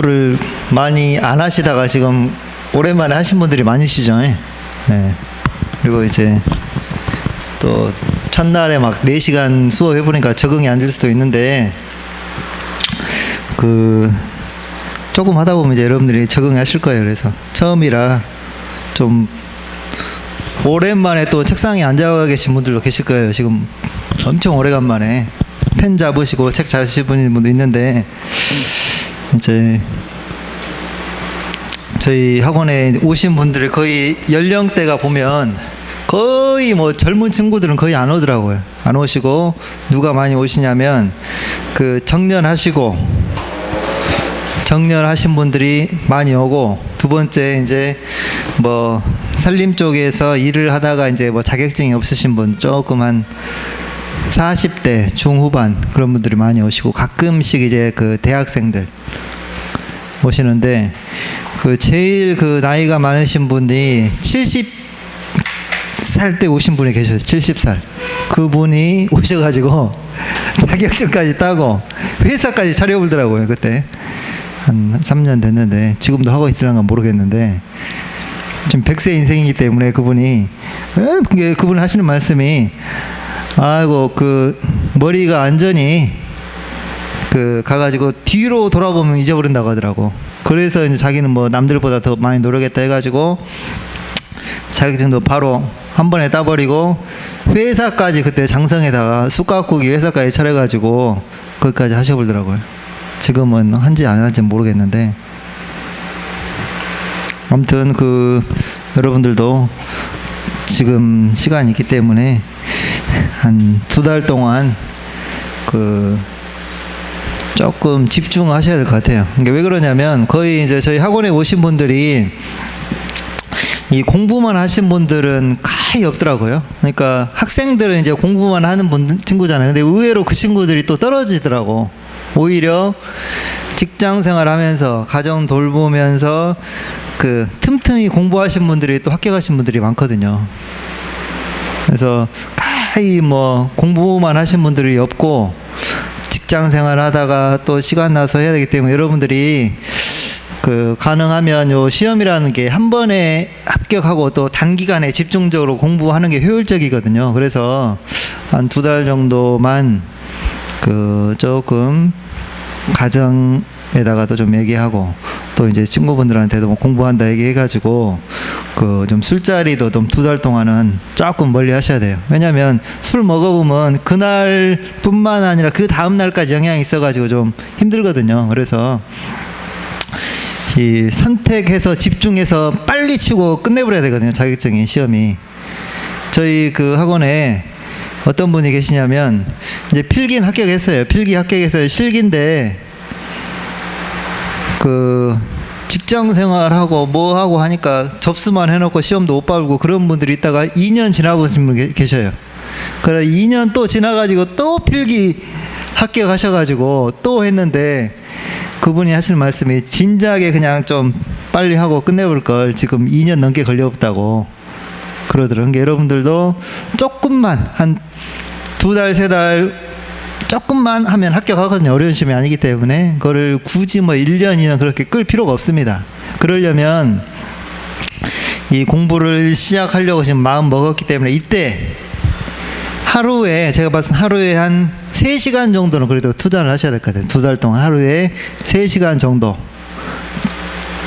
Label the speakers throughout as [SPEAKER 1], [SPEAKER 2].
[SPEAKER 1] 공부를 많이 안 하시다가 지금 오랜만에 하신 분들이 많으시죠. 네. 그리고 이제 또 첫날에 막 4시간 수업해보니까 적응이 안 될 수도 있는데 조금 하다 보면 이제 여러분들이 적응하실 거예요. 그래서 처음이라 좀 오랜만에 또 책상에 앉아 계신 분들도 계실 거예요. 지금 엄청 오래간만에 펜 잡으시고 책 잡으시는 분도 있는데 이제 저희 학원에 오신 분들이 거의 연령대가 보면 거의 뭐 젊은 친구들은 거의 안 오더라고요. 안 오시고 누가 많이 오시냐면 정년하신 분들이 많이 오고, 두 번째 이제 뭐 산림 쪽에서 일을 하다가 이제 뭐 자격증이 없으신 분, 조금 한 40대 중후반 그런 분들이 많이 오시고, 가끔씩 이제 대학생들 오시는데 제일 나이가 많으신 분이 70살 때 오신 분이 계셨어요. 70살. 그분이 오셔가지고 자격증까지 따고 회사까지 차려보더라고요. 그때 한 3년 됐는데 지금도 하고 있으려나 모르겠는데, 지금 100세 인생이기 때문에 그분이 하시는 말씀이, 아이고 머리가 완전히 가가지고 뒤로 돌아보면 잊어버린다고 하더라고. 그래서 이제 자기는 뭐 남들보다 더 많이 노력했다 해가지고 자격증도 바로 한 번에 따버리고 회사까지, 그때 장성에다가 쑥갓국이 회사까지 차려가지고 거기까지 하셔보더라고요. 지금은 한지 안 한지 모르겠는데, 아무튼 여러분들도 지금 시간이 있기 때문에 한 2달 동안 조금 집중하셔야 될 것 같아요. 그러니까 왜 그러냐면 거의 이제 저희 학원에 오신 분들이 이 공부만 하신 분들은 거의 없더라고요. 그러니까 학생들은 이제 공부만 하는 친구잖아요. 근데 의외로 그 친구들이 또 떨어지더라고. 오히려 직장 생활하면서 가정 돌보면서 틈틈이 공부하신 분들이 또 합격하신 분들이 많거든요. 그래서 거의 뭐 공부만 하신 분들이 없고, 직장 생활하다가 또 시간 나서 해야 되기 때문에 여러분들이 가능하면 요 시험이라는 게 한 번에 합격하고 또 단기간에 집중적으로 공부하는 게 효율적이거든요. 그래서 한 2달 정도만 조금 가정에다가도 좀 얘기하고, 또 이제 친구분들한테도 뭐 공부한다 얘기해가지고 좀 술자리도 좀 2달 동안은 조금 멀리 하셔야 돼요. 왜냐하면 술 먹어보면 그날뿐만 아니라 그 다음 날까지 영향이 있어가지고 좀 힘들거든요. 그래서 이 선택해서 집중해서 빨리 치고 끝내버려야 되거든요. 자격증이, 시험이. 저희 학원에 어떤 분이 계시냐면 이제 필기는 합격했어요. 필기 합격했어요. 실기인데 직장 생활하고 뭐 하고 하니까 접수만 해놓고 시험도 못 봐보고 그런 분들이 있다가 2년 지나보신 분 계셔요. 그래 2년 또 지나가지고 또 필기 합격하셔가지고 또 했는데, 그분이 하시는 말씀이 진작에 그냥 좀 빨리 하고 끝내볼 걸 지금 2년 넘게 걸려없다고 그러더라고요. 그러니까 여러분들도 조금만 한 2달, 3달 조금만 하면 합격하거든요. 어려운 시험이 아니기 때문에 그거를 굳이 뭐 1년, 2년 그렇게 끌 필요가 없습니다. 그러려면 이 공부를 시작하려고 지금 마음 먹었기 때문에 이때 하루에, 제가 봤을 때 하루에 한 3시간 정도는 그래도 투자를 하셔야 될 것 같아요. 2달 동안 하루에 3시간 정도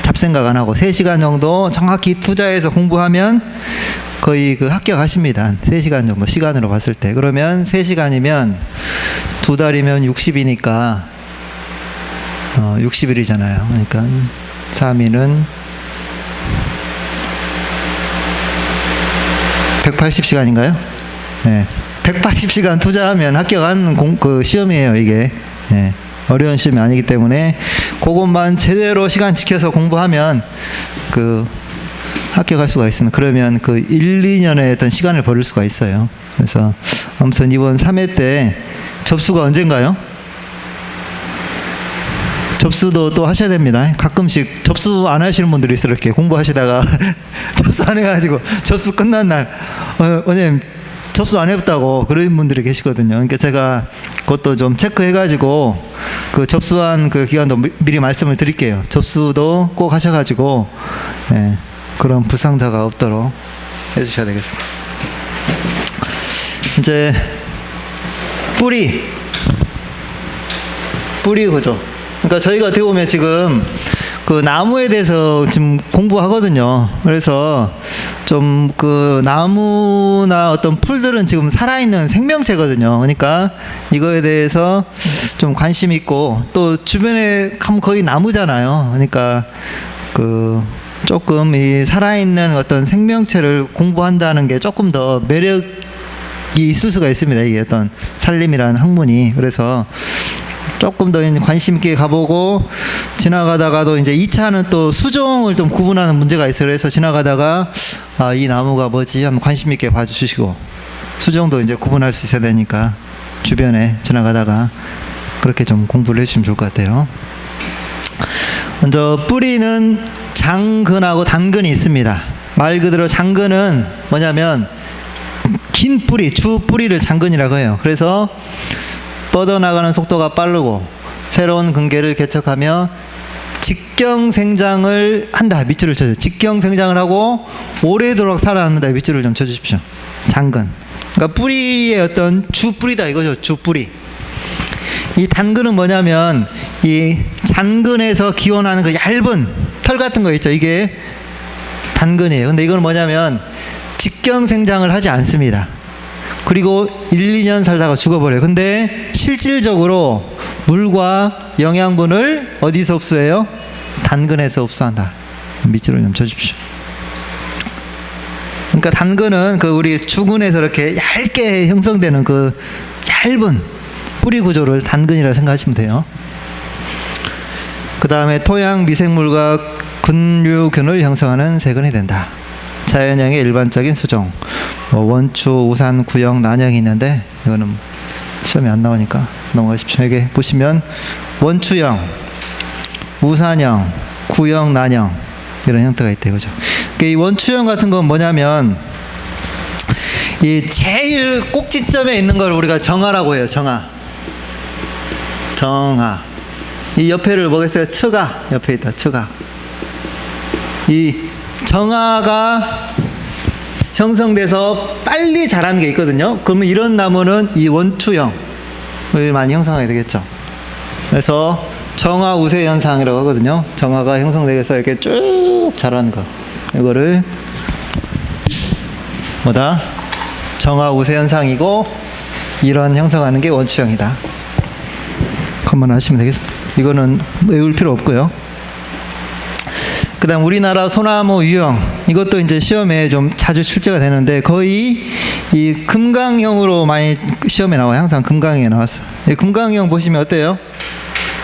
[SPEAKER 1] 잡생각 안 하고 3시간 정도 정확히 투자해서 공부하면 거의 합격하십니다. 3시간 정도 시간으로 봤을 때. 그러면 3시간이면 2달이면 60이니까 60일이잖아요. 그러니까 3일은 180시간인가요? 네. 180시간 투자하면 합격한 시험이에요, 이게. 네. 어려운 시험이 아니기 때문에 그것만 제대로 시간 지켜서 공부하면 합격할 수가 있습니다. 그러면 1, 2년의 어떤 시간을 버릴 수가 있어요. 그래서 아무튼 이번 3회 때 접수가 언젠가요? 접수도 또 하셔야 됩니다. 가끔씩 접수 안 하시는 분들이 있어요. 이렇게 공부하시다가 접수 안 해가지고 접수 끝난 날, 원장님 접수 안 해봤다고 그런 분들이 계시거든요. 그러니까 제가 그것도 좀 체크해가지고 그 접수한 그 기간도 미리 말씀을 드릴게요. 접수도 꼭 하셔가지고 예, 그런 불상사가 없도록 해주셔야 되겠습니다. 이제 뿌리 구조. 그러니까 저희가 어떻게 보면 지금 그 나무에 대해서 지금 공부하거든요. 그래서 좀 그 나무나 어떤 풀들은 지금 살아있는 생명체거든요. 그러니까 이거에 대해서 좀 관심 있고 또 주변에 가면 거의 나무잖아요. 그러니까 그 조금 이 살아있는 어떤 생명체를 공부한다는 게 조금 더 매력이 있을 수가 있습니다. 이게 어떤 산림이라는 학문이. 그래서 조금 더 관심 있게 가보고 지나가다가도 이제 2차는 또 수종을 좀 구분하는 문제가 있어요. 그래서 지나가다가 아, 이 나무가 뭐지? 한번 관심 있게 봐주시고 수종도 이제 구분할 수 있어야 되니까 주변에 지나가다가 그렇게 좀 공부를 해주시면 좋을 것 같아요. 먼저 뿌리는 장근하고 단근이 있습니다. 말 그대로 장근은 뭐냐면 긴 뿌리, 주 뿌리를 장근이라고 해요. 그래서 뻗어나가는 속도가 빠르고 새로운 근계를 개척하며 직경생장을 한다. 밑줄을 쳐줘요. 직경생장을 하고 오래도록 살아남는다. 밑줄을 좀 쳐주십시오. 장근. 그러니까 뿌리의 어떤 주뿌리다 이거죠. 주뿌리. 이 단근은 뭐냐면 이 잔근에서 기원하는 그 얇은 털 같은 거 있죠. 이게 단근이에요. 근데 이건 뭐냐면 직경생장을 하지 않습니다. 그리고 1, 2년 살다가 죽어버려요. 근데 실질적으로 물과 영양분을 어디서 흡수해요? 단근에서 흡수한다. 밑줄을 좀 쳐주십시오. 그러니까 단근은 그 우리 주근에서 이렇게 얇게 형성되는 그 얇은 뿌리 구조를 단근이라고 생각하시면 돼요. 그 다음에 토양 미생물과 근류균을 형성하는 세근이 된다. 자연형의 일반적인 수종. 원추, 우산, 구형, 난형이 있는데 이거는 시험에 안 나오니까 넘어가십시오. 여기 보시면 원추형, 우산형, 구형, 난형 이런 형태가 있대요. 그죠? 그러니까 이 원추형 같은 건 뭐냐면 이 제일 꼭지점에 있는 걸 우리가 정하라고 해요. 정하. 이 옆에를 뭐겠어요? 츠가 옆에 있다. 츠가. 이 정하가 형성돼서 빨리 자라는 게 있거든요. 그러면 이런 나무는 이 원추형을 많이 형성하게 되겠죠. 그래서 정화 우세 현상이라고 하거든요. 정화가 형성되어서 이렇게 쭉 자라는 거. 이거를 뭐다? 정화 우세 현상이고 이런 형성하는 게 원추형이다. 그것만 하시면 되겠습니다. 이거는 외울 필요 없고요. 그 다음 우리나라 소나무 유형, 이것도 이제 시험에 좀 자주 출제가 되는데 거의 이 금강형으로 많이 시험에 나와요. 항상 금강형에 나왔어. 이 금강형 보시면 어때요?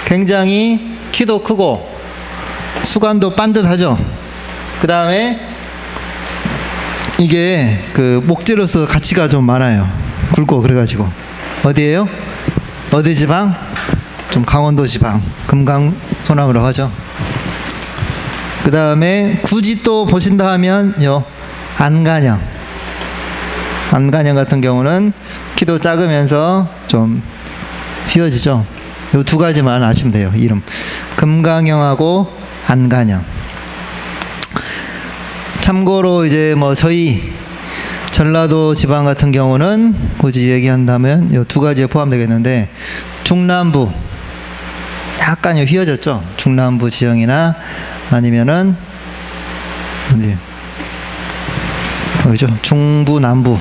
[SPEAKER 1] 굉장히 키도 크고 수관도 반듯하죠. 그 다음에 이게 그 목재로서 가치가 좀 많아요. 굵고 그래가지고. 어디예요? 어디 지방? 좀 강원도 지방. 금강 소나무라고 하죠. 그 다음에 굳이 또 보신다 하면 안간형 같은 경우는 키도 작으면서 좀 휘어지죠. 이 두 가지만 아시면 돼요. 이름 금강형하고 안간형. 참고로 이제 뭐 저희 전라도 지방 같은 경우는 굳이 얘기한다면 이 두 가지에 포함되겠는데 중남부 약간 휘어졌죠. 중남부 지형이나 아니면은 어디죠? 중부 남부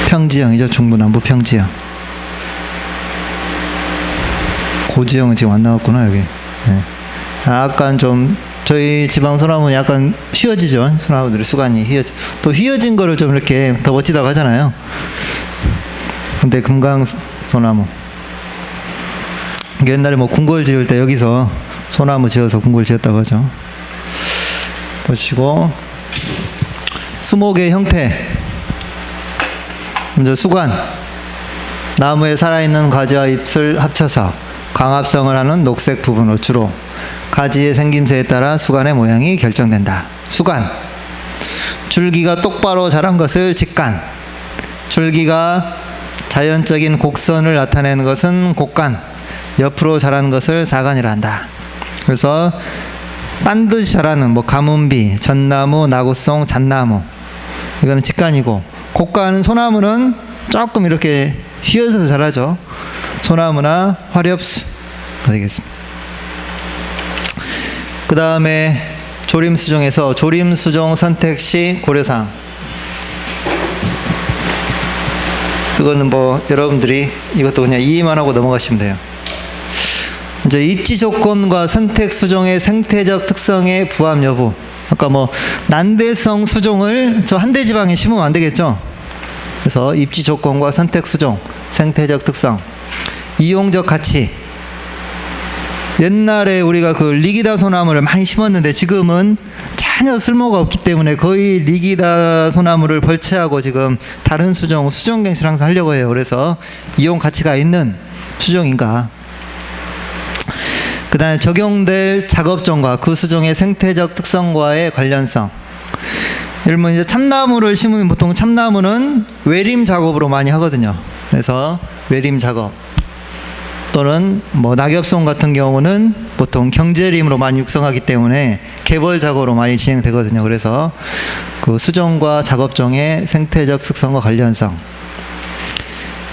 [SPEAKER 1] 평지형이죠. 중부 남부 평지형. 고지형은 지금 안 나왔구나 여기. 네. 약간 좀 저희 지방 소나무는 약간 휘어지죠. 소나무들의 수관이 휘어지. 또 휘어진 거를 좀 이렇게 더 멋지다고 하잖아요. 근데 금강 소나무 옛날에 뭐 궁궐 지을 때 여기서 소나무 지어서 궁궐 지었다고 하죠. 보시고 수목의 형태. 먼저 수관. 나무에 살아있는 과지와 잎을 합쳐서 광합성을 하는 녹색 부분으로 주로 가지의 생김새에 따라 수간의 모양이 결정된다. 수간. 줄기가 똑바로 자란 것을 직간. 줄기가 자연적인 곡선을 나타내는 것은 곡간. 옆으로 자라는 것을 사간이라 한다. 그래서 반드시 자라는 뭐 가문비, 전나무, 나구송, 잣나무 이거는 직간이고, 곡간은 소나무는 조금 이렇게 휘어서 자라죠. 소나무나 화렵수가 되겠습니다. 그 다음에 조림수종에서 조림수종 선택 시 고려사항. 그거는 뭐 여러분들이 이것도 그냥 이해만 하고 넘어가시면 돼요. 이제 입지 조건과 선택 수종의 생태적 특성의 부합 여부. 아까 뭐 난대성 수종을 저 한대지방에 심으면 안 되겠죠. 그래서 입지 조건과 선택 수종, 생태적 특성, 이용적 가치. 옛날에 우리가 그 리기다 소나무를 많이 심었는데 지금은 전혀 쓸모가 없기 때문에 거의 리기다 소나무를 벌채하고 지금 다른 수종갱신을 항상 하려고 해요. 그래서 이용 가치가 있는 수종인가. 그 다음에 적용될 작업종과 그 수종의 생태적 특성과의 관련성. 예를 들면 이제 참나무를 심으면 보통 참나무는 외림 작업으로 많이 하거든요. 그래서 외림 작업. 또는 뭐 낙엽송 같은 경우는 보통 경제림으로 많이 육성하기 때문에 개벌 작업으로 많이 진행되거든요. 그래서 그 수종과 작업종의 생태적 특성과 관련성.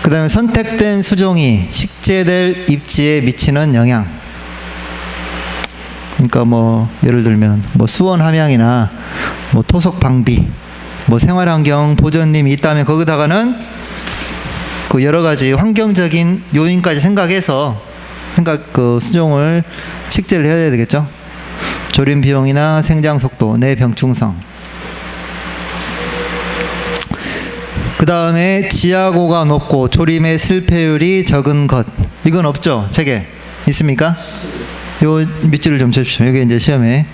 [SPEAKER 1] 그 다음에 선택된 수종이 식재될 입지에 미치는 영향. 그러니까 뭐 예를 들면 뭐 수원 함양이나 뭐 토속 방비, 뭐 생활환경 보전림이 있다면 거기다가는 그 여러 가지 환경적인 요인까지 생각해서 그 수종을 식재를 해야 되겠죠. 조림 비용이나 생장 속도, 내 병충성. 그 다음에 지하고가 높고 조림의 실패율이 적은 것. 이건 없죠? 책에 있습니까? 요 밑줄을 좀 쳐주십시오. 여기 이제 시험에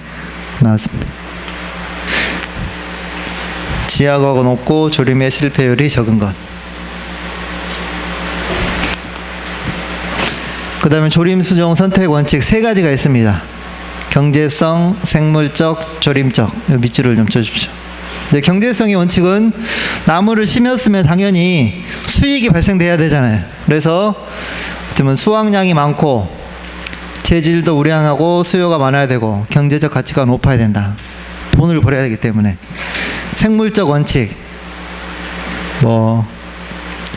[SPEAKER 1] 나왔습니다. 지하고가 높고 조림의 실패율이 적은 것. 그 다음에 조림수종 선택 원칙 3가지가 있습니다. 경제성, 생물적, 조림적. 요 밑줄을 좀 쳐주십시오. 이제 경제성의 원칙은 나무를 심었으면 당연히 수익이 발생돼야 되잖아요. 그래서 그러면 수확량이 많고 재질도 우량하고 수요가 많아야 되고 경제적 가치가 높아야 된다. 돈을 벌어야 되기 때문에. 생물적 원칙, 뭐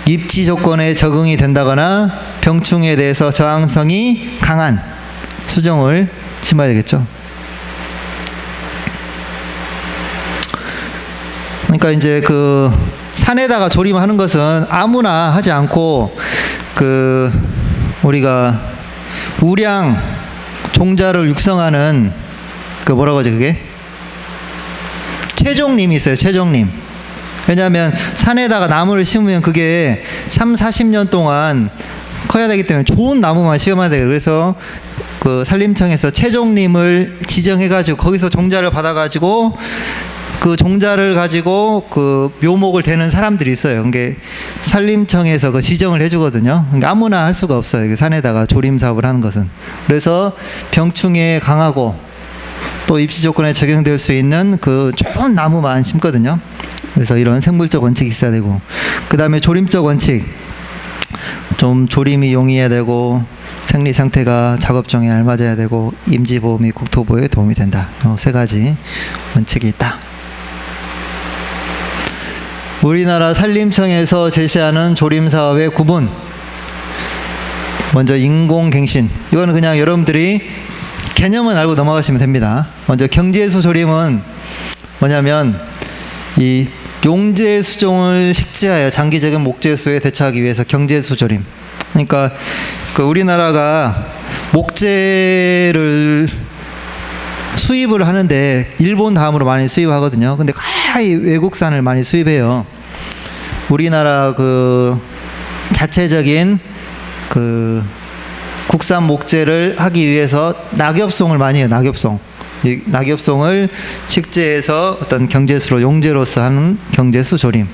[SPEAKER 1] 입지 조건에 적응이 된다거나 병충해에 대해서 저항성이 강한 수종을 심어야 되겠죠. 그러니까 이제 그 산에다가 조림하는 것은 아무나 하지 않고 그 우리가 우량 종자를 육성하는 그 뭐라고 하지 그게? 최종림이 있어요. 최종림. 왜냐하면 산에다가 나무를 심으면 그게 30-40년 동안 커야 되기 때문에 좋은 나무만 심어야 돼요. 그래서 그 산림청에서 최종림을 지정해가지고 거기서 종자를 받아가지고 그 종자를 가지고 그 묘목을 대는 사람들이 있어요. 그게 산림청에서 그 지정을 해주거든요. 그러니까 아무나 할 수가 없어요. 산에다가 조림 사업을 하는 것은. 그래서 병충해에 강하고 또 입지 조건에 적용될 수 있는 그 좋은 나무만 심거든요. 그래서 이런 생물적 원칙이 있어야 되고, 그 다음에 조림적 원칙. 좀 조림이 용이해야 되고 생리 상태가 작업종에 알맞아야 되고 임지보호 및 국토보호에 도움이 된다. 3가지 원칙이 있다. 우리나라 산림청에서 제시하는 조림사업의 구분. 먼저 인공갱신. 이거는 그냥 여러분들이 개념은 알고 넘어가시면 됩니다. 먼저 경제수 조림은 뭐냐면 이 용재 수종을 식재하여 장기적인 목재수에 대처하기 위해서 경제수 조림. 그러니까 그 우리나라가 목재를 수입을 하는데 일본 다음으로 많이 수입하거든요. 근데 거의 외국산을 많이 수입해요. 우리나라 그 자체적인 그 국산 목재를 하기 위해서 낙엽송을 많이 해요. 낙엽송. 이 낙엽송을 식재해서 어떤 경제수로 용재로서 하는 경제수 조림.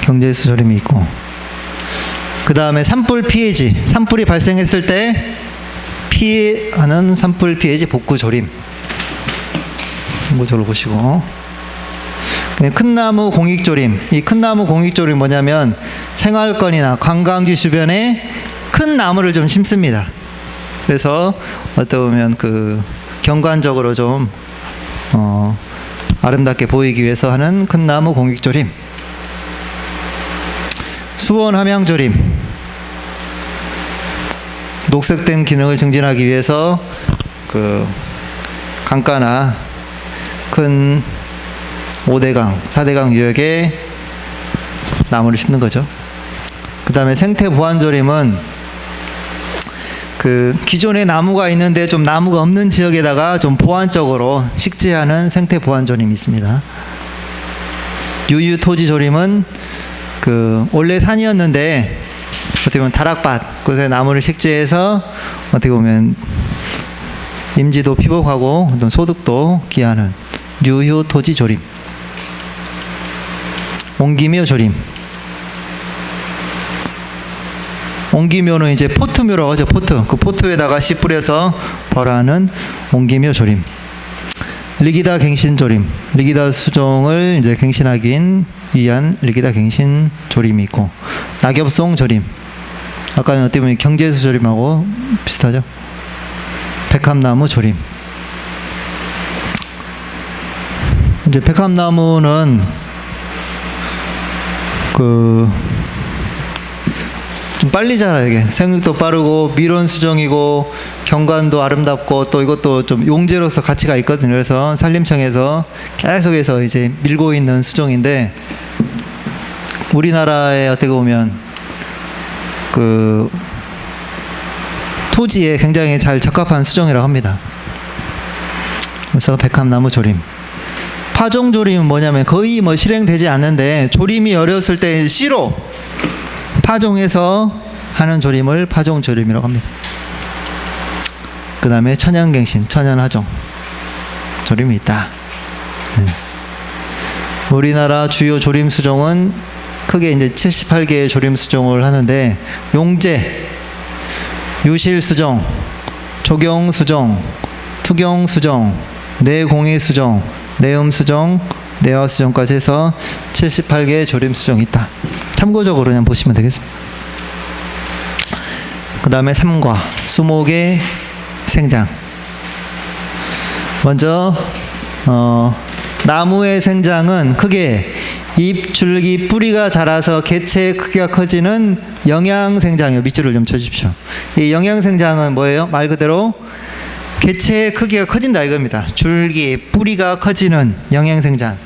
[SPEAKER 1] 경제수 조림이 있고, 그 다음에 산불 피해지. 산불이 발생했을 때 피하는 산불 피해지 복구 조림. 이거를 보시고. 큰 나무 공익 조림. 이 큰 나무 공익 조림 뭐냐면 생활권이나 관광지 주변에 큰 나무를 좀 심습니다. 그래서 어떻게 보면 그 경관적으로 좀 아름답게 보이기 위해서 하는 큰 나무 공익 조림. 수원 함양 조림. 녹색된 기능을 증진하기 위해서 그 강가나 큰 5대강, 4대강 유역에 나무를 심는 거죠. 그 다음에 생태 보완 조림은 그 기존에 나무가 있는데 좀 나무가 없는 지역에다가 좀 보완적으로 식재하는 생태 보완 조림이 있습니다. 유유 토지 조림은 그 원래 산이었는데 어떻게 보면 다락밭 그곳에 나무를 식재해서 어떻게 보면 임지도 피복하고 어떤 소득도 기하는 유효 토지 조림. 옹기묘 조림. 옹기묘는 이제 포트묘라고 하죠. 포트. 그 포트에다가 씨 뿌려서 벌하는 옹기묘 조림. 리기다 갱신 조림. 리기다 수종을 이제 갱신하기 위한 리기다 갱신 조림이 있고, 낙엽송 조림. 아까는 어떻게 보면 경제수 조림하고 비슷하죠. 백합나무 조림. 이제 백합나무는 좀 빨리 자라요. 이게 생육도 빠르고 미론 수종이고 경관도 아름답고 또 이것도 좀 용재로서 가치가 있거든요. 그래서 산림청에서 계속해서 이제 밀고 있는 수종인데, 우리나라에 어떻게 보면 그 토지에 굉장히 잘 적합한 수종이라고 합니다. 그래서 백합나무 조림. 파종 조림은 뭐냐면 거의 뭐 실행되지 않는데, 조림이 어렸을 때 씨로 파종해서 하는 조림을 파종 조림이라고 합니다. 그 다음에 천연갱신, 천연하종 조림이 있다. 우리나라 주요 조림 수종은 크게 이제 78개의 조림 수종을 하는데, 용재, 유실 수종, 조경 수종, 투경 수종, 내공의 수종, 내음 수종, 내화 수종까지 해서 78개의 조림 수종이 있다. 참고적으로 그냥 보시면 되겠습니다. 그 다음에 삼과, 수목의 생장. 먼저 나무의 생장은 크게 잎, 줄기, 뿌리가 자라서 개체의 크기가 커지는 영양생장이요. 밑줄을 좀 쳐주십시오. 이 영양생장은 뭐예요? 말 그대로 개체의 크기가 커진다 이겁니다. 줄기, 뿌리가 커지는 영양생장.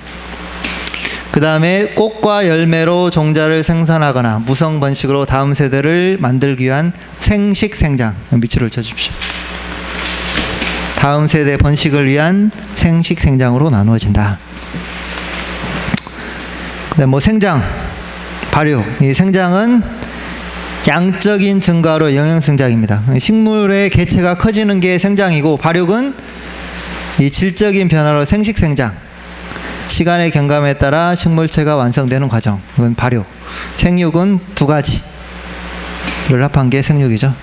[SPEAKER 1] 그 다음에 꽃과 열매로 종자를 생산하거나 무성번식으로 다음 세대를 만들기 위한 생식생장. 밑줄을 쳐주십시오. 다음 세대 번식을 위한 생식생장으로 나누어진다. 그 다음 뭐 생장, 발육. 이 생장은 양적인 증가로 영양생장입니다. 식물의 개체가 커지는 게 생장이고, 발육은 이 질적인 변화로 생식생장. 시간의 경감에 따라 식물체가 완성되는 과정. 이건 발육. 생육은 두 가지를 합한 게 생육이죠.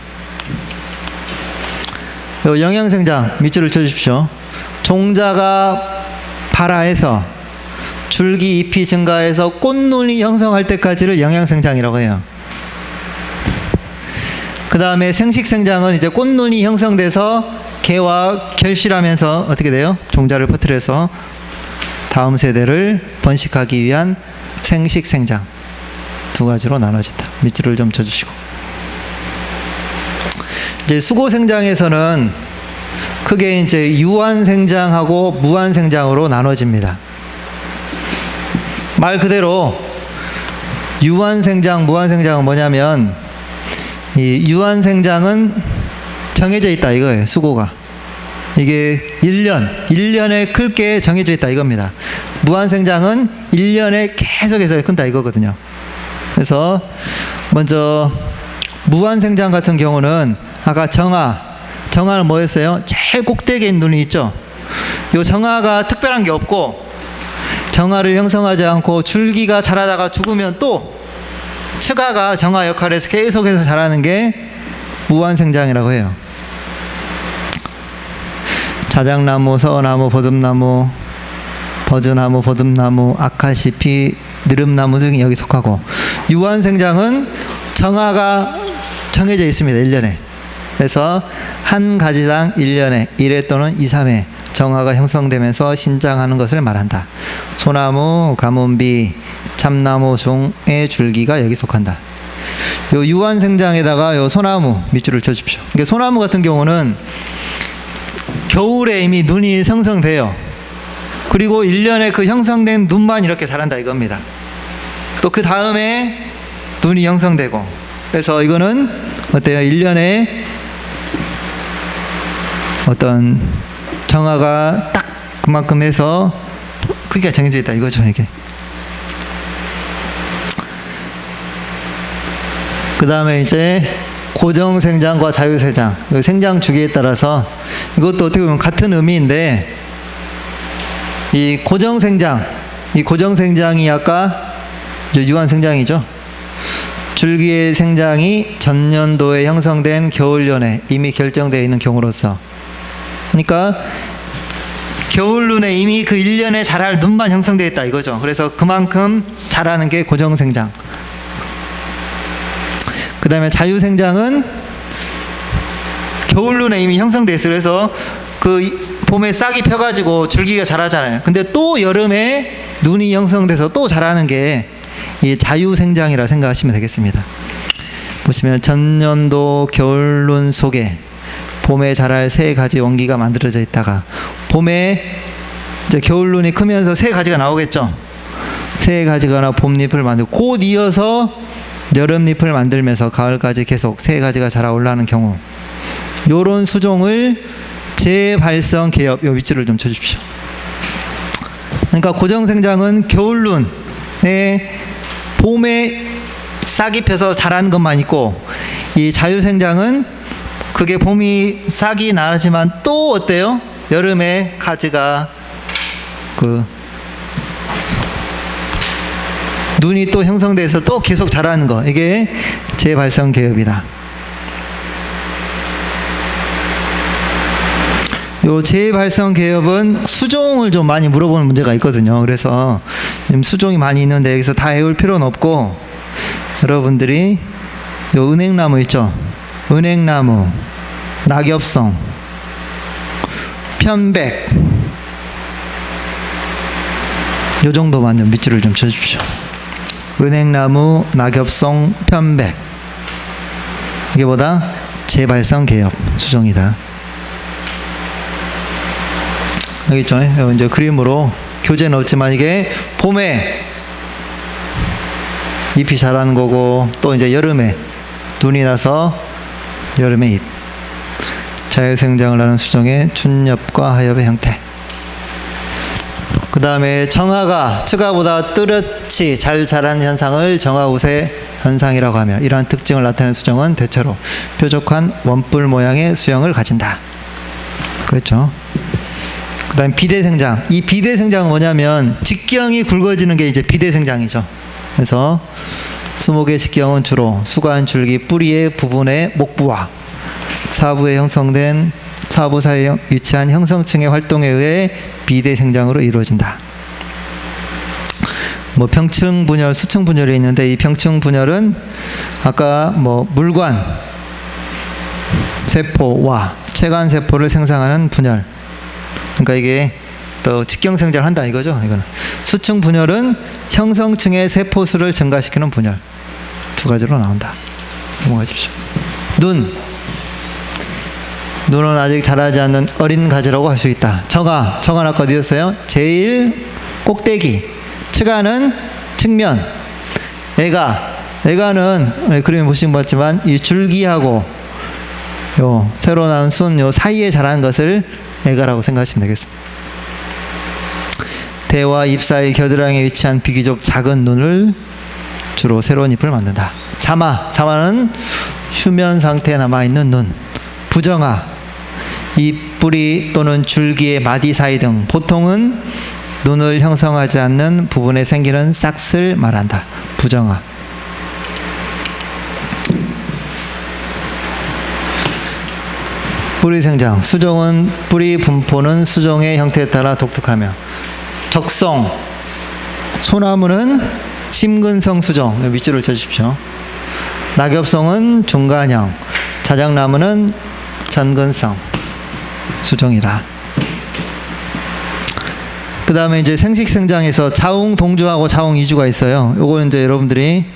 [SPEAKER 1] 영양생장 밑줄을 쳐주십시오. 종자가 발화해서 줄기, 잎이 증가해서 꽃눈이 형성할 때까지를 영양생장이라고 해요. 그 다음에 생식생장은 이제 꽃눈이 형성돼서 개와 결실하면서 어떻게 돼요? 종자를 퍼뜨려서 다음 세대를 번식하기 위한 생식생장. 두 가지로 나눠진다. 밑줄을 좀 쳐주시고. 이제 수고생장에서는 크게 이제 유한생장하고 무한생장으로 나눠집니다. 말 그대로 유한생장, 무한생장은 뭐냐면, 이 유한생장은 정해져 있다 이거예요. 수고가 이게 1년에 클 게 정해져 있다 이겁니다. 무한생장은 1년에 계속해서 큰다 이거거든요. 그래서 먼저 무한생장 같은 경우는 아까 정화는 뭐였어요? 제일 꼭대기에 있는 눈이 있죠. 요 정화가 특별한 게 없고, 정화를 형성하지 않고 줄기가 자라다가 죽으면 또 츠가가 정화 역할에서 계속해서 자라는 게 무한생장이라고 해요. 자작나무, 서나무, 버듬나무, 버즈나무, 버듬나무, 아카시피, 느릅나무 등이 여기 속하고, 유한생장은 정화가 정해져 있습니다. 1년에. 그래서 한 가지당 1년에 1회 또는 2, 3회 정화가 형성되면서 신장하는 것을 말한다. 소나무, 가뭄비, 참나무 중의 줄기가 여기 속한다. 요 유한생장에다가 요 소나무 밑줄을 쳐주십시오. 그러니까 소나무 같은 경우는 겨울에 이미 눈이 형성돼요. 그리고 1년에 그 형성된 눈만 이렇게 자란다 이겁니다. 또 그 다음에 눈이 형성되고, 그래서 이거는 어때요? 1년에 어떤 정화가 딱 그만큼 해서 크기가 정해져 있다 이거죠, 이게. 그 다음에 이제 고정생장과 자유생장, 생장 주기에 따라서 이것도 어떻게 보면 같은 의미인데, 이 고정생장이 아까 유한생장이죠. 줄기의 생장이 전년도에 형성된 겨울눈에 이미 결정되어 있는 경우로서, 그러니까 겨울눈에 이미 그 1년에 자랄 눈만 형성되어 있다 이거죠. 그래서 그만큼 자라는 게 고정생장. 그 다음에 자유생장은 겨울눈에 이미 형성되어 있어요. 그래서 그 봄에 싹이 펴가지고 줄기가 자라잖아요. 근데 또 여름에 눈이 형성돼서 또 자라는 게 이 자유생장이라 생각하시면 되겠습니다. 보시면 전년도 겨울눈 속에 봄에 자랄 세 가지 원기가 만들어져 있다가, 봄에 이제 겨울눈이 크면서 세 가지가 나오겠죠. 세 가지가 봄잎을 만들고, 곧 이어서 여름잎을 만들면서 가을까지 계속 세 가지가 자라 올라오는 경우, 요런 수종을 재발성 개엽, 요 위치를 좀 쳐주십시오. 그러니까 고정생장은 겨울눈에 봄에 싹이 펴서 자라는 것만 있고, 이 자유생장은 그게 봄이 싹이 나지만 또 어때요? 여름에 가지가 그 눈이 또 형성돼서 또 계속 자라는 거, 이게 재발성 개엽이다. 요 재발성 개엽은 수종을 좀 많이 물어보는 문제가 있거든요. 그래서 지금 수종이 많이 있는데 여기서 다 외울 필요는 없고, 여러분들이 요 은행나무 있죠? 은행나무, 낙엽성, 편백, 요 정도만 좀 밑줄을 좀 쳐주십시오. 은행나무, 낙엽성, 편백, 이게 뭐다? 재발성 개엽 수종이다. 여기 있죠? 이제 그림으로 교재는 없지만, 이게 봄에 잎이 자라는 거고, 또 이제 여름에 눈이 나서 여름에 잎. 자유생장을 하는 수종의 춘엽과 하엽의 형태. 그 다음에 정화가 츠가보다 뚜렷이 잘 자라는 현상을 정화우세 현상이라고 하며, 이러한 특징을 나타내는 수종은 대체로 뾰족한 원뿔 모양의 수형을 가진다. 그렇죠? 그 다음에 비대생장. 이 비대생장은 뭐냐면 직경이 굵어지는 게 이제 비대생장이죠. 그래서 수목의 직경은 주로 수간 줄기 뿌리의 부분의 목부와 사부에 형성된 사부 사이에 위치한 형성층의 활동에 의해 비대생장으로 이루어진다. 뭐 평층 분열, 수층 분열이 있는데, 이 평층 분열은 아까 뭐 물관 세포와 체관 세포를 생성하는 분열. 그러니까 이게 또 직경생장을 한다 이거죠. 이거는. 수층 분열은 형성층의 세포수를 증가시키는 분열. 두 가지로 나온다. 넘어가십시오. 눈은 아직 자라지 않는 어린 가지라고 할 수 있다. 정화는 아까 어디였어요? 제일 꼭대기. 츠가는 측면. 애가는 그림에 보신 것 같지만 이 줄기하고 요 새로 나온 순 요 사이에 자라는 것을 애가라고 생각하시면 되겠습니다. 대와 잎 사이 겨드랑이에 위치한 비교적 작은 눈을 주로 새로운 잎을 만든다. 자마는 휴면 상태에 남아있는 눈. 부정화, 잎 뿌리 또는 줄기의 마디 사이 등 보통은 눈을 형성하지 않는 부분에 생기는 싹을 말한다. 부정화. 뿌리 생장. 수종은 뿌리 분포는 수종의 형태에 따라 독특하며. 적성. 소나무는 심근성 수종. 밑줄을 쳐주십시오. 낙엽송은 중간형. 자작나무는 전근성 수종이다. 그 다음에 이제 생식생장에서 자웅동주하고 자웅이주가 있어요. 요거는 이제 여러분들이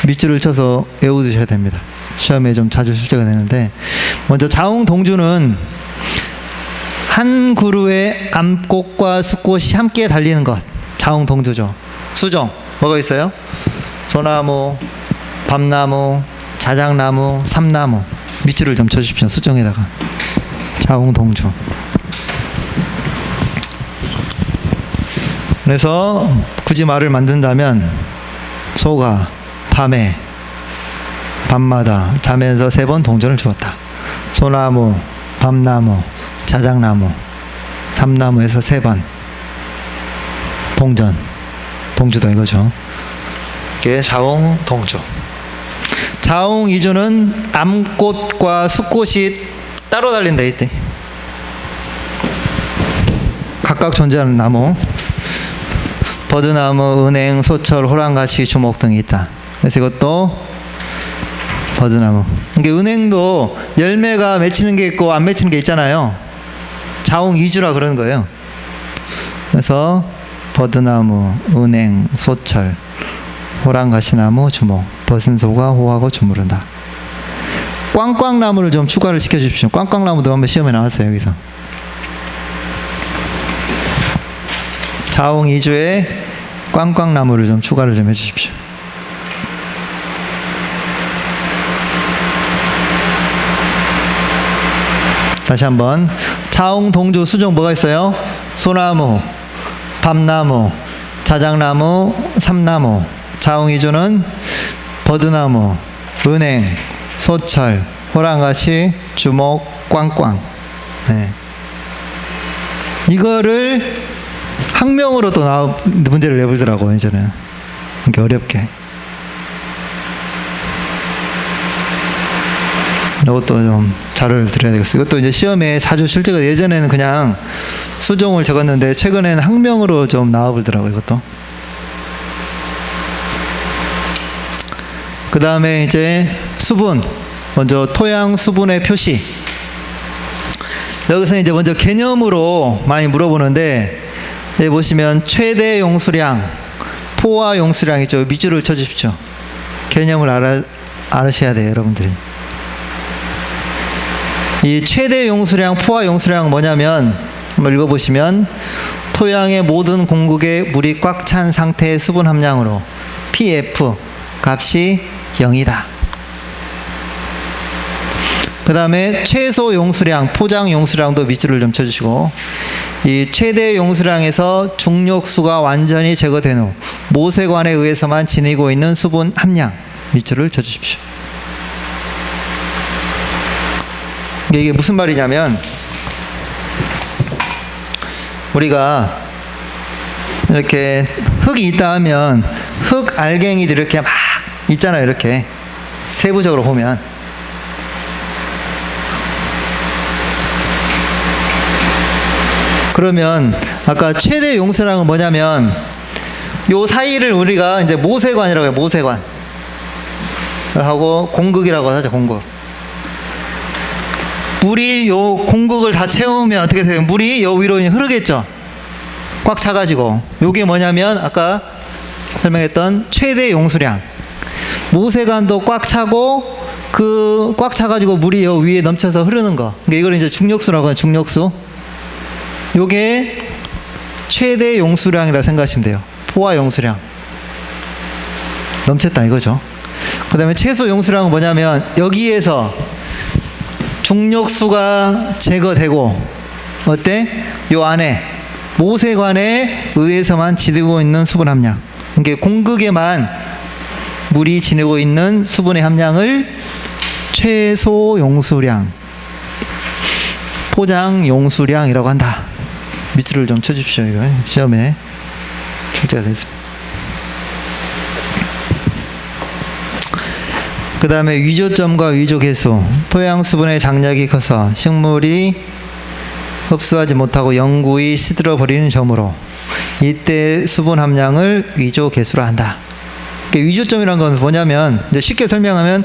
[SPEAKER 1] 밑줄을 쳐서 외워두셔야 됩니다. 시험에 좀 자주 출제가 되는데, 먼저 자웅동주는 한 그루의 암꽃과 숫꽃이 함께 달리는 것. 자웅동주죠. 수종 뭐가 있어요? 소나무, 밤나무, 자작나무, 삼나무. 밑줄을 좀 쳐주십시오. 수종에다가. 자웅동주. 그래서 굳이 말을 만든다면 소가 밤에 밤마다 자면서 3번 동전을 주었다. 소나무, 밤나무, 자작나무, 삼나무에서 3번 동전. 동주다 이거죠. 이게 자웅동주. 자웅이주는 암꽃과 숫꽃이 따로 달린다 이때. 각각 존재하는 나무. 버드나무, 은행, 소철, 호랑가시, 주목 등이 있다. 그래서 이것도 버드나무. 이게 은행도 열매가 맺히는 게 있고 안 맺히는 게 있잖아요. 자웅이주라 그러는 거예요. 그래서 버드나무, 은행, 소철, 호랑가시나무, 주목. 버선소가 호하고 주무른다. 꽝꽝나무를 좀 추가를 시켜주십시오. 꽝꽝나무도 한번 시험에 나왔어요. 여기서. 자웅이주에 꽝꽝나무를 좀 추가를 좀 해주십시오. 다시 한번. 자웅동주 수종 뭐가 있어요? 소나무, 밤나무, 자작나무, 삼나무. 자웅이주는 버드나무, 은행, 소철, 호랑가시, 주목, 꽝꽝. 네. 이거를 학명으로 또 문제를 내보더라고요, 이제는. 이렇게 어렵게. 이것도 좀 자료를 드려야 되겠어요. 이것도 이제 시험에 자주 실제가, 예전에는 그냥 수종을 적었는데 최근에는 학명으로 좀 나와보더라고요, 이것도. 그 다음에 이제 수분. 먼저 토양 수분의 표시. 여기서 이제 먼저 개념으로 많이 물어보는데, 여기 보시면 최대 용수량, 포화 용수량 있죠. 밑줄을 쳐주십시오. 개념을 알으셔야 돼요, 여러분들이. 이 최대 용수량, 포화 용수량 뭐냐면, 한번 읽어보시면, 토양의 모든 공극에 물이 꽉 찬 상태의 수분 함량으로 PF 값이 0이다. 그 다음에 최소 용수량, 포장 용수량도 밑줄을 좀 쳐주시고, 이 최대 용수량에서 중력수가 완전히 제거된 후 모세관에 의해서만 지니고 있는 수분 함량, 밑줄을 쳐주십시오. 이게 무슨 말이냐면, 우리가 이렇게 흙이 있다 하면 흙 알갱이들이 이렇게 막 있잖아요. 이렇게 세부적으로 보면. 그러면 아까 최대 용수량은 뭐냐면, 요 사이를 우리가 이제 모세관이라고 해요. 모세관 하고 공극이라고 하죠. 공극. 물이 요 공극을 다 채우면 어떻게 돼요? 물이 요 위로 흐르겠죠. 꽉 차가지고. 요게 뭐냐면 아까 설명했던 최대 용수량. 모세관도 꽉 차고 그 꽉 차가지고 물이 요 위에 넘쳐서 흐르는 거. 그러니까 이걸 이제 중력수라고 해요. 중력수. 요게 최대 용수량이라 생각하시면 돼요. 포화 용수량. 넘쳤다 이거죠. 그 다음에 최소 용수량은 뭐냐면, 여기에서 중력수가 제거되고, 어때? 요 안에 모세관에 의해서만 지니고 있는 수분 함량. 이게 공극에만 물이 지니고 있는 수분의 함량을 최소 용수량, 포장 용수량이라고 한다. 밑줄을 좀 쳐주십시오. 이거 시험에 출제가 됐습니다. 그 다음에 위조점과 위조개수. 토양 수분의 장력이 커서 식물이 흡수하지 못하고 영구히 시들어 버리는 점으로 이때 수분 함량을 위조개수로 한다. 위조점이란 건 뭐냐면, 이제 쉽게 설명하면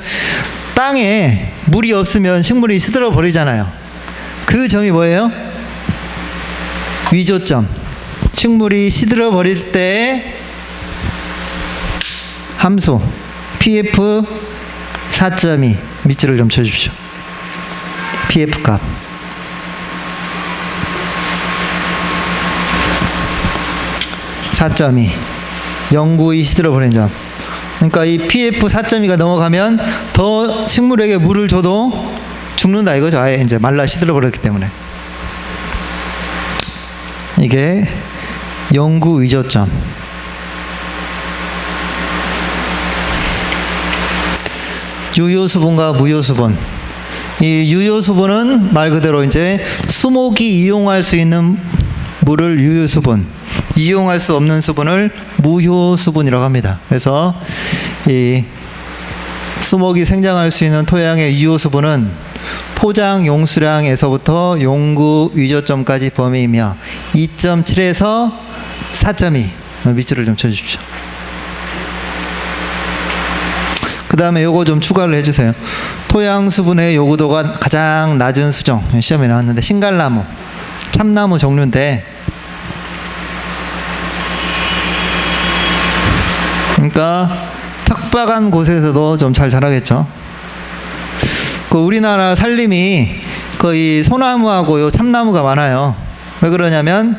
[SPEAKER 1] 땅에 물이 없으면 식물이 시들어 버리잖아요. 그 점이 뭐예요? 위조점. 식물이 시들어 버릴 때 함수 pF 4.2 밑줄을 좀 쳐주십시오. pF 값. 영구히 시들어 버리는 점. 그러니까 이 pF 4.2가 넘어가면 더 식물에게 물을 줘도 죽는다 이거죠. 아예 이제 말라 시들어 버렸기 때문에. 이게 영구 위조점. 유효수분과 무효수분. 이 유효수분은 말 그대로 이제 수목이 이용할 수 있는 물을 유효수분, 이용할 수 없는 수분을 무효수분이라고 합니다. 그래서 이 수목이 생장할 수 있는 토양의 유효수분은 포장 용수량에서부터 용구 위조점까지 범위이며 2.7에서 4.2 밑줄을 좀 쳐주십시오. 그 다음에 요거 좀 추가를 해주세요. 토양 수분의 요구도가 가장 낮은 수종, 시험에 나왔는데 신갈나무, 참나무 종류인데, 그러니까 척박한 곳에서도 좀 잘 자라겠죠. 그 우리나라 산림이 거의 소나무하고 요 참나무가 많아요. 왜 그러냐면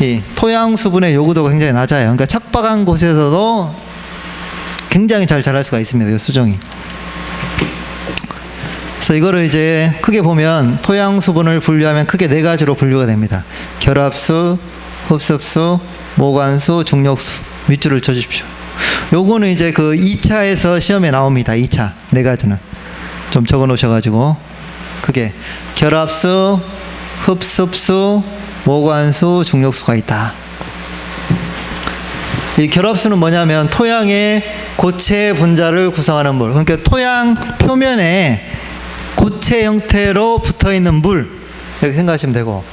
[SPEAKER 1] 이 토양 수분의 요구도가 굉장히 낮아요. 그러니까 척박한 곳에서도 굉장히 잘 자랄 수가 있습니다. 이 수종이. 그래서 이거를 이제 크게 보면 토양 수분을 분류하면 크게 네 가지로 분류가 됩니다. 결합수, 흡습수, 모관수, 중력수. 밑줄을 쳐주십시오. 요거는 이제 그 2차에서 시험에 나옵니다. 2차. 네 가지는. 좀 적어 놓으셔가지고 크게 결합수, 흡습수, 모관수, 중력수가 있다. 이 결합수는 뭐냐면 토양의 고체 분자를 구성하는 물. 그러니까 토양 표면에 고체 형태로 붙어있는 물 이렇게 생각하시면 되고,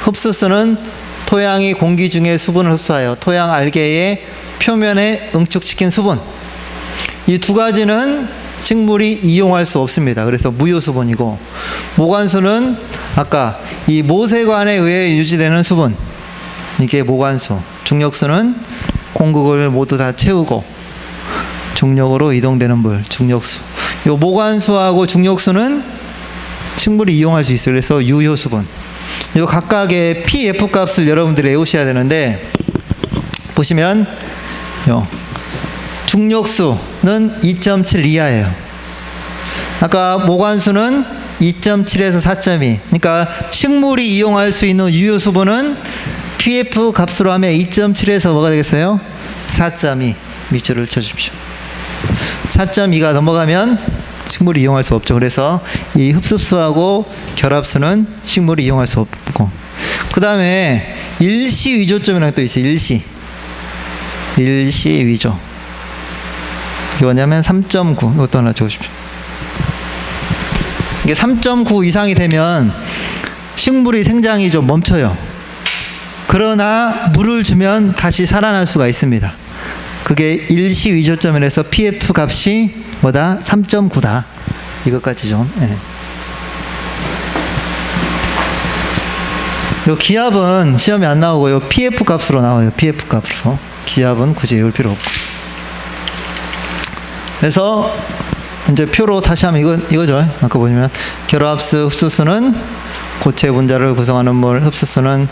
[SPEAKER 1] 흡수수는 토양이 공기 중에 수분을 흡수하여 토양 알게의 표면에 응축시킨 수분. 이 두 가지는 식물이 이용할 수 없습니다. 그래서 무효수분이고, 모관수는 아까 이 모세관에 의해 유지되는 수분, 이게 모관수. 중력수는 공극을 모두 다 채우고 중력으로 이동되는 물, 중력수. 요 모관수하고 중력수는 식물이 이용할 수 있어요. 그래서 유효수분. 요 각각의 pF 값을 여러분들이 외우셔야 되는데, 보시면 요 중력수는 2.7 이하예요. 아까 모관수는 2.7에서 4.2. 그러니까 식물이 이용할 수 있는 유효수분은 pF 값으로 하면 2.7에서 뭐가 되겠어요? 4.2 밑줄을 쳐주십시오. 4.2가 넘어가면 식물이 이용할 수 없죠. 그래서 이 흡습수하고 결합수는 식물이 이용할 수 없고, 그 다음에 일시 위조점이라는 게 또 있어요. 일시 위조. 이게 뭐냐면 3.9. 이것도 하나 적으십시오. 이게 3.9 이상이 되면 식물이 생장이 좀 멈춰요. 그러나 물을 주면 다시 살아날 수가 있습니다. 그게 일시 위조점이라서 pF 값이 뭐다? 3.9다. 이것까지 좀. 예. 요 기압은 시험에 안 나오고 요 pF 값으로 나와요. pF 값으로. 기압은 굳이 외울 필요 없고. 그래서 이제 표로 다시 하면 이거죠. 아까 보시면 결합수, 흡수수는 고체 분자를 구성하는 물, 흡수수는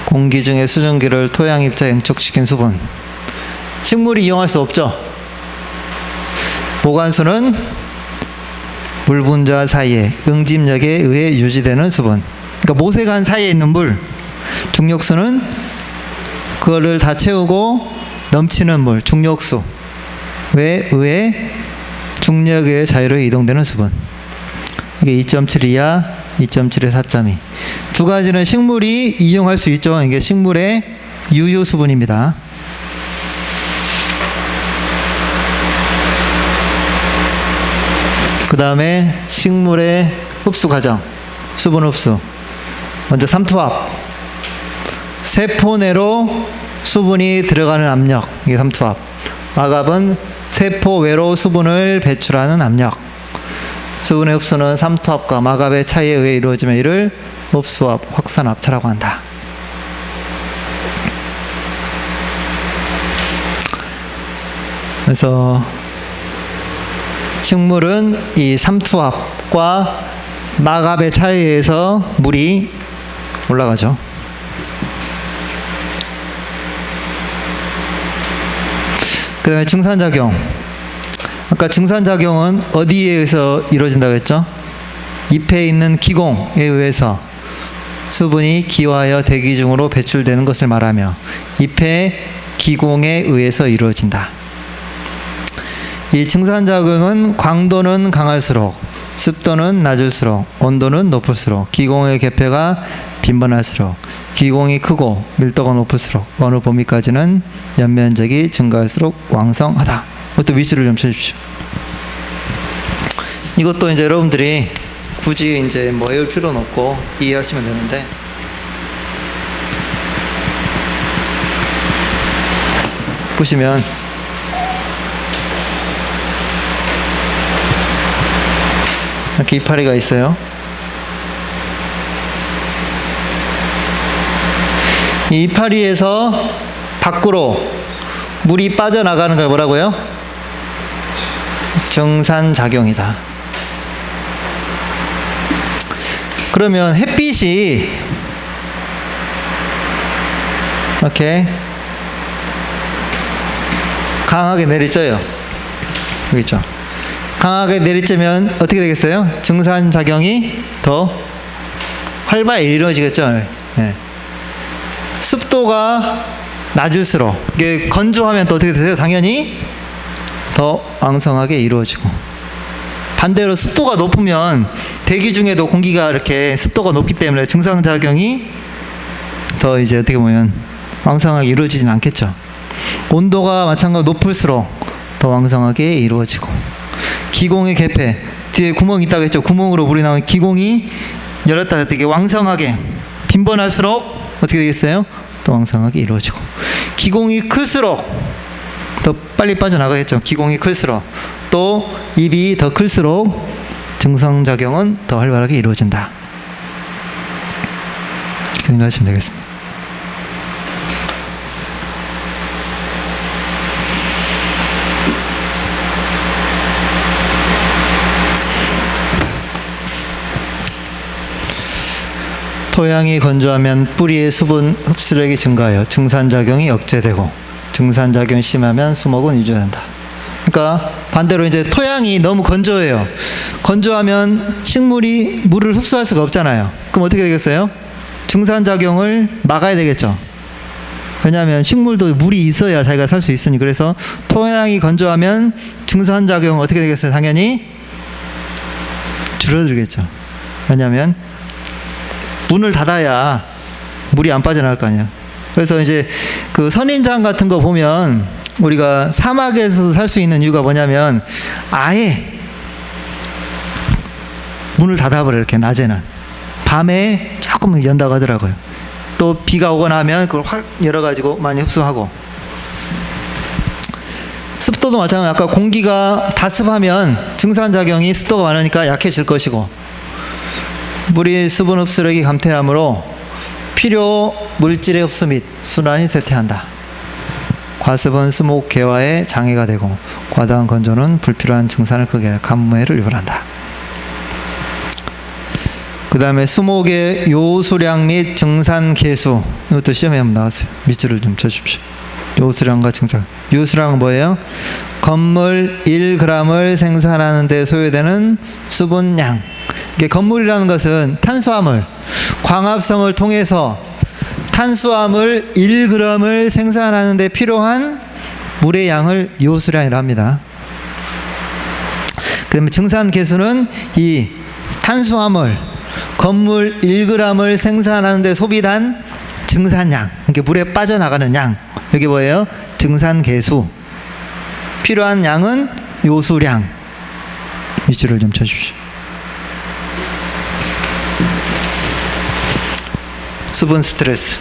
[SPEAKER 1] 공기 중에 수증기를 토양 입자에 응축시킨 수분. 식물이 이용할 수 없죠. 모관수는 물 분자 사이에 응집력에 의해 유지되는 수분. 그러니까 모세관 사이에 있는 물. 중력수는 그거를 다 채우고 넘치는 물, 중력수에 의해 중력에 의해 자유로 이동되는 수분. 이게 2.7 이하, 2.7에 4.2. 두 가지는 식물이 이용할 수 있죠. 이게 식물의 유효 수분입니다. 그 다음에 식물의 흡수 과정, 수분 흡수. 먼저 삼투압. 세포 내로 수분이 들어가는 압력, 이게 삼투압. 마갑은 세포 외로 수분을 배출하는 압력. 수분의 흡수는 삼투압과 마갑의 차이에 의해 이루어지며 이를 흡수압, 확산압차라고 한다. 그래서 식물은 이 삼투압과 마갑의 차이에 의해서 물이 올라가죠. 그 다음에 증산작용. 아까 증산작용은 어디에 의해서 이루어진다고 했죠? 잎에 있는 기공에 의해서 수분이 기화하여 대기 중으로 배출되는 것을 말하며 잎의 기공에 의해서 이루어진다. 이 증산작용은 광도는 강할수록 습도는 낮을수록 온도는 높을수록 기공의 개폐가 빈번할수록 기공이 크고 밀도가 높을수록 어느 범위까지는 연면적이 증가할수록 왕성하다. 이것도 위치를 좀 쳐주십시오. 이것도 이제 여러분들이 굳이 이제 뭐 외울 필요는 없고 이해하시면 되는데, 보시면 이렇게 이파리가 있어요. 이 이파리에서 밖으로 물이 빠져나가는 걸 뭐라고요? 증산작용이다. 그러면 햇빛이 이렇게 강하게 내리쬐요. 여기 있죠. 강하게 내리쬐면 어떻게 되겠어요? 증산작용이 더 활발히 이루어지겠죠. 네. 습도가 낮을수록, 이게 건조하면 또 어떻게 되세요? 당연히 더 왕성하게 이루어지고, 반대로 습도가 높으면 대기 중에도 공기가 이렇게 습도가 높기 때문에 증산작용이 더 이제 어떻게 보면 왕성하게 이루어지진 않겠죠. 온도가 마찬가지로 높을수록 더 왕성하게 이루어지고, 기공의 개폐, 뒤에 구멍이 있다고 했죠. 구멍으로 물이 나오면 기공이 열었다 닫게 왕성하게 빈번할수록 어떻게 되겠어요? 또 왕성하게 이루어지고, 기공이 클수록 더 빨리 빠져나가겠죠. 기공이 클수록, 또 입이 더 클수록 증상작용은 더 활발하게 이루어진다. 이렇게 생각하시면 되겠습니다. 토양이 건조하면 뿌리의 수분 흡수력이 증가하여 증산작용이 억제되고, 증산작용이 심하면 수목은 유지된다. 그러니까 반대로 이제 토양이 너무 건조해요. 건조하면 식물이 물을 흡수할 수가 없잖아요. 그럼 어떻게 되겠어요? 증산작용을 막아야 되겠죠. 왜냐하면 식물도 물이 있어야 자기가 살 수 있으니. 그래서 토양이 건조하면 증산작용은 어떻게 되겠어요? 당연히 줄어들겠죠. 왜냐하면 문을 닫아야 물이 안 빠져나갈 거 아니에요. 그래서 이제 그 선인장 같은 거 보면 우리가 사막에서 살 수 있는 이유가 뭐냐면 아예 문을 닫아버려요. 이렇게 낮에는. 밤에 조금 연다고 하더라고요. 또 비가 오거나 하면 그걸 확 열어가지고 많이 흡수하고. 습도도 마찬가지로 아까 공기가 다습하면 증산작용이 습도가 많으니까 약해질 것이고, 물이 수분 흡수력이 감퇴하므로 필요 물질의 흡수 및 순환이 쇠퇴한다. 과습은 수목 개화에 장애가 되고, 과다한 건조는 불필요한 증산을 크게 하여 가뭄해를 유발한다. 그 다음에 수목의 요수량 및 증산 개수, 이것도 시험에 한번 나왔어요. 밑줄을 좀 쳐주십시오. 요수량과 증산. 요수량은 뭐예요? 건물 1g을 생산하는 데 소요되는 수분량. 이게 건물이라는 것은 탄수화물, 광합성을 통해서 탄수화물 1g을 생산하는 데 필요한 물의 양을 요수량이라 합니다. 그 다음에 증산 개수는 이 탄수화물, 건물 1g을 생산하는 데 소비된 증산량, 이게 물에 빠져나가는 양, 여기 뭐예요? 증산 개수. 필요한 양은 요수량. 밑줄을 좀 쳐주십시오. 수분 스트레스,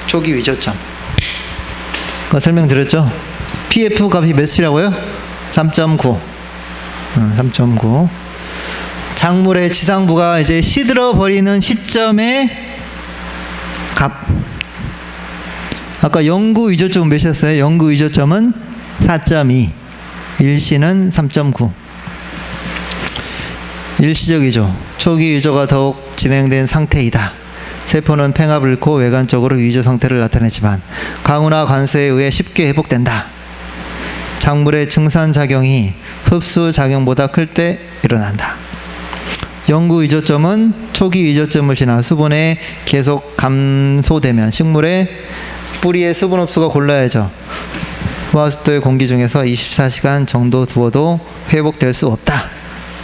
[SPEAKER 1] 초기 위저점. 그거 설명드렸죠? PF 값이 몇이라고요? 3.9. 3.9. 작물의 지상부가 이제 시들어 버리는 시점의 값. 아까 영구 위저점은 몇이었어요? 영구 위저점은 4.2. 일시는 3.9. 일시적 위조. 초기 위조가 더욱 진행된 상태이다. 세포는 팽압을 잃고 외관적으로 위조 상태를 나타내지만 강우나 관세에 의해 쉽게 회복된다. 작물의 증산작용이 흡수작용보다 클 때 일어난다. 영구 위조점은 초기 위조점을 지나 수분에 계속 감소되면 식물의 뿌리의 수분 흡수가 곤란해져 고하습도의 공기 중에서 24시간 정도 두어도 회복될 수 없다.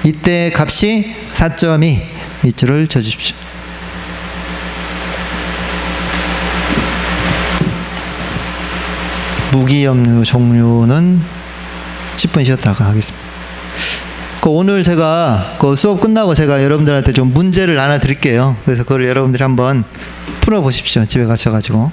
[SPEAKER 1] 이때 값이 4.2. 밑줄을 쳐주십시오. 무기염류 종류는 10분 쉬었다가 하겠습니다. 오늘 제가 수업 끝나고 제가 여러분들한테 좀 문제를 하나 드릴게요. 그래서 그걸 여러분들이 한번 풀어보십시오. 집에 가셔가지고.